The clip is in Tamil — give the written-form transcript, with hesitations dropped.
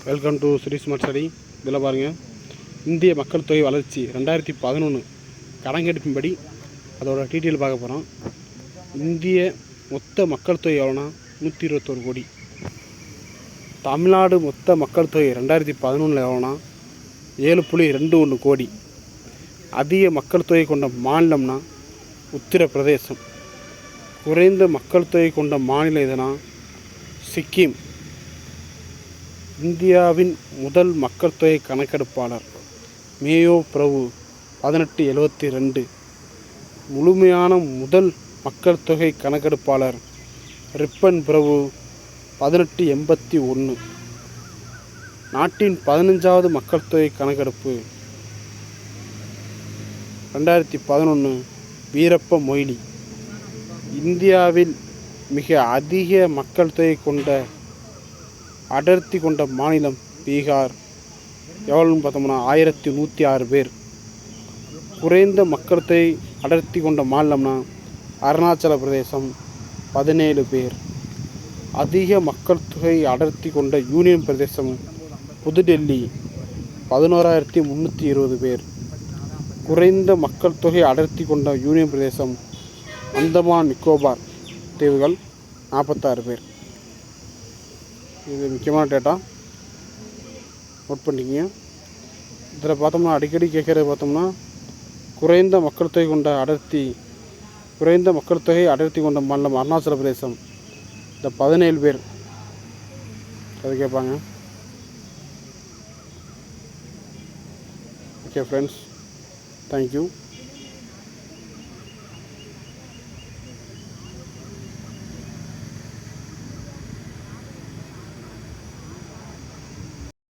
Welcome to Sri smart study. இதில் பாருங்கள், இந்திய மக்கள் தொகை வளர்ச்சி 2011 கணக்கெடுப்பின்படி அதோட டீட்டெயில் பார்க்க போகிறோம். இந்திய மொத்த மக்கள் தொகை எவ்வளோனா 121 கோடி. தமிழ்நாடு மொத்த மக்கள் தொகை 2011 எவ்வளோனா 7.21 கோடி. அதிக மக்கள் தொகை கொண்ட மாநிலம்னா உத்தரப்பிரதேசம். குறைந்த மக்கள் தொகை கொண்ட மாநிலம் எதுனா சிக்கிம். இந்தியாவின் முதல் மக்கள் தொகை கணக்கெடுப்பாளர் மேயோ பிரபு 1872. முழுமையான முதல் மக்கள் தொகை கணக்கெடுப்பாளர் ரிப்பன் பிரபு 1881. நாட்டின் 15வது மக்கள் தொகை கணக்கெடுப்பு 2011 வீரப்ப மொய்லி. இந்தியாவில் மிக அதிக மக்கள் தொகை கொண்ட அடர்த்தி கொண்ட மாநிலம் பீகார். எவ்வளோன்னு பார்த்தோம்னா 1106 பேர். குறைந்த மக்கள் தொகை அடர்த்தி கொண்ட மாநிலம்னா அருணாச்சல பிரதேசம் 17 பேர். அதிக மக்கள் தொகை அடர்த்தி கொண்ட யூனியன் பிரதேசம் புதுடெல்லி 11,320 பேர். குறைந்த மக்கள் தொகை அடர்த்தி கொண்ட யூனியன் பிரதேசம் அந்தமான் நிக்கோபார் தீவுகள் 46 பேர். இது முக்கியமான டேட்டா, நோட் பண்ணிக்கிங்க. இதில் பார்த்தோம்னா அடிக்கடி கேட்குறது பார்த்தோம்னா குறைந்த மக்கள் தொகை கொண்ட மாநிலம் அருணாச்சல பிரதேசம். இந்த 17 பேர் அது கேட்பாங்க. Okay friends, thank you.